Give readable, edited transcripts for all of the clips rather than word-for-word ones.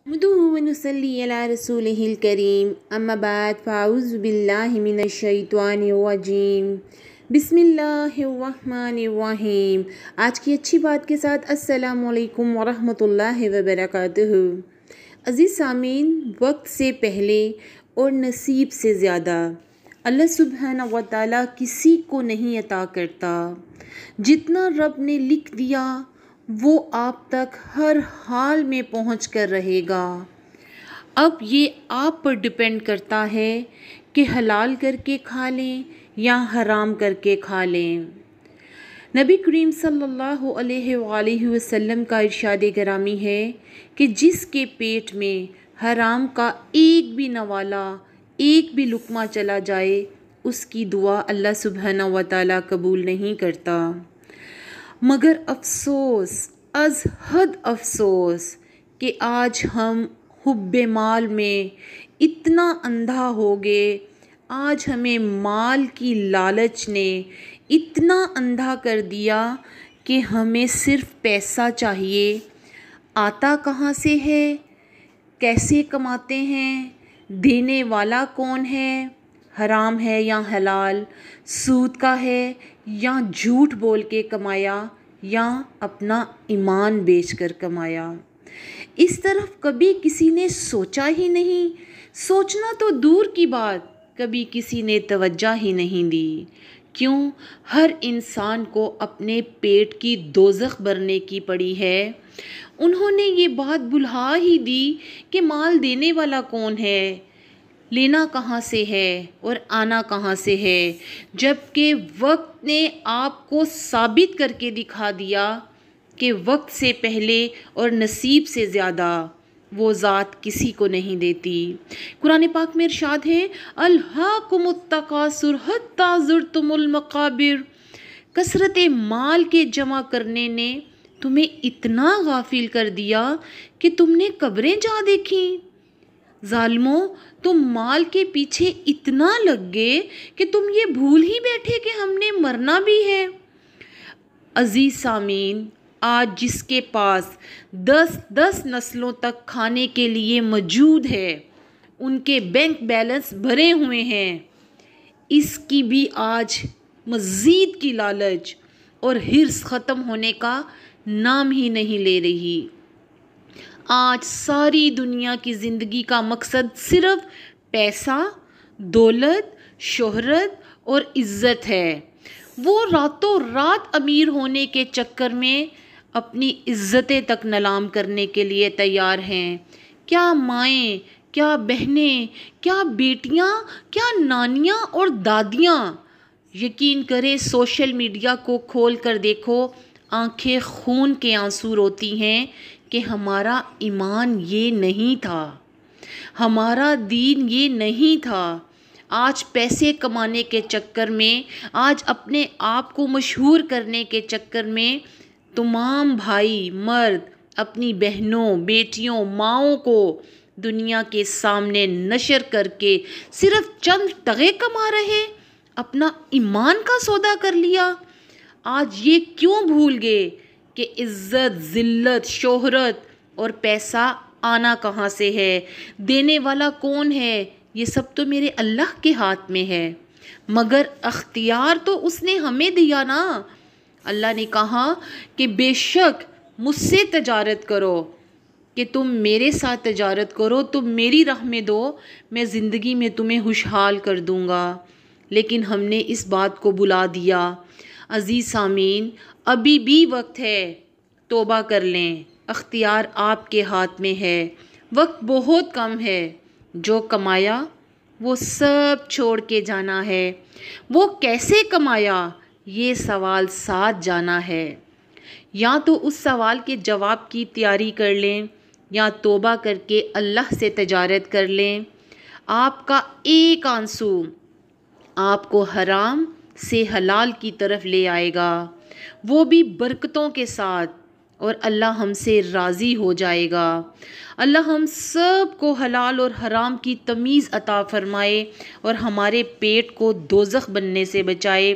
نحمده ونصلي على رسوله الكريم اما بعد فاعوذ باللہ من الشیطان الرجیم بسم اللہ الرحمن الرحیم۔ آج کی اچھی بات کے ساتھ السلام علیکم ورحمۃ اللہ وبرکاتہ۔ عزیز سامعین، وقت سے پہلے اور نصیب سے زیادہ اللہ سبحانہ و تعالیٰ کسی کو نہیں عطا کرتا۔ جتنا رب نے لکھ دیا وہ آپ تک ہر حال میں پہنچ کر رہے گا۔ اب یہ آپ پر ڈپینڈ کرتا ہے کہ حلال کر کے کھا لیں یا حرام کر کے کھا لیں۔ نبی کریم صلی اللہ علیہ وآلہ وسلم کا ارشاد گرامی ہے کہ جس کے پیٹ میں حرام کا ایک بھی نوالا، ایک بھی لقمہ چلا جائے، اس کی دعا اللہ سبحانہ و تعالیٰ قبول نہیں کرتا۔ مگر افسوس، از حد افسوس کہ آج ہم حب مال میں اتنا اندھا ہو گئے، آج ہمیں مال کی لالچ نے اتنا اندھا کر دیا کہ ہمیں صرف پیسہ چاہیے۔ آتا کہاں سے ہے، کیسے کماتے ہیں، دینے والا کون ہے، حرام ہے یا حلال، سود کا ہے یا جھوٹ بول کے کمایا یا اپنا ایمان بیچ کر کمایا۔ اس طرف کبھی کسی نے سوچا ہی نہیں، سوچنا تو دور کی بات، کبھی کسی نے توجہ ہی نہیں دی۔ کیوں؟ ہر انسان کو اپنے پیٹ کی دوزخ بھرنے کی پڑی ہے۔ انہوں نے یہ بات بھلا ہی دی کہ مال دینے والا کون ہے، لینا کہاں سے ہے اور آنا کہاں سے ہے، جبکہ وقت نے آپ کو ثابت کر کے دکھا دیا کہ وقت سے پہلے اور نصیب سے زیادہ وہ ذات کسی کو نہیں دیتی۔ قرآن پاک میں ارشاد ہے، الہاکم التکاثر حتی زرتم المقابر، کثرت مال کے جمع کرنے نے تمہیں اتنا غافل کر دیا کہ تم نے قبریں جا دیکھیں۔ ظالموں، تم مال کے پیچھے اتنا لگ گئے کہ تم یہ بھول ہی بیٹھے کہ ہم نے مرنا بھی ہے۔ عزیز سامعین، آج جس کے پاس 10 نسلوں تک کھانے کے لیے موجود ہے، ان کے بینک بیلنس بھرے ہوئے ہیں، اس کی بھی آج مزید کی لالچ اور حرص ختم ہونے کا نام ہی نہیں لے رہی۔ آج ساری دنیا کی زندگی کا مقصد صرف پیسہ، دولت، شہرت اور عزت ہے۔ وہ راتوں رات امیر ہونے کے چکر میں اپنی عزتیں تک نیلام کرنے کے لیے تیار ہیں۔ کیا مائیں، کیا بہنیں، کیا بیٹیاں، کیا نانیاں اور دادیاں، یقین کریں سوشل میڈیا کو کھول کر دیکھو، آنکھیں خون کے آنسو روتی ہیں کہ ہمارا ایمان یہ نہیں تھا، ہمارا دین یہ نہیں تھا۔ آج پیسے کمانے کے چکر میں، آج اپنے آپ کو مشہور کرنے کے چکر میں تمام بھائی مرد اپنی بہنوں، بیٹیوں، ماؤں کو دنیا کے سامنے نشر کر کے صرف چند ٹغے کما رہے، اپنا ایمان کا سودا کر لیا۔ آج یہ کیوں بھول گئے کہ عزت، ذلت، شہرت اور پیسہ آنا کہاں سے ہے، دینے والا کون ہے، یہ سب تو میرے اللہ کے ہاتھ میں ہے۔ مگر اختیار تو اس نے ہمیں دیا نا۔ اللہ نے کہا کہ بے شک مجھ سے تجارت کرو، کہ تم میرے ساتھ تجارت کرو، تم میری راہ میں دو، میں زندگی میں تمہیں خوشحال کر دوں گا۔ لیکن ہم نے اس بات کو بھلا دیا۔ عزیز سامعین، ابھی بھی وقت ہے، توبہ کر لیں، اختیار آپ کے ہاتھ میں ہے، وقت بہت کم ہے۔ جو کمایا وہ سب چھوڑ کے جانا ہے، وہ کیسے کمایا یہ سوال ساتھ جانا ہے۔ یا تو اس سوال کے جواب کی تیاری کر لیں یا توبہ کر کے اللہ سے تجارت کر لیں۔ آپ کا ایک آنسو آپ کو حرام سے حلال کی طرف لے آئے گا، وہ بھی برکتوں کے ساتھ، اور اللہ ہم سے راضی ہو جائے گا۔ اللہ ہم سب کو حلال اور حرام کی تمیز عطا فرمائے اور ہمارے پیٹ کو دوزخ بننے سے بچائے۔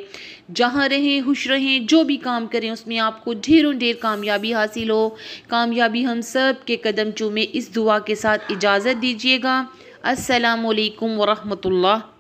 جہاں رہیں خوش رہیں، جو بھی کام کریں اس میں آپ کو ڈھیروں ڈھیر کامیابی حاصل ہو۔ کامیابی ہم سب کے قدم چومے، اس دعا کے ساتھ اجازت دیجیے گا۔ السلام علیکم ورحمۃ اللہ۔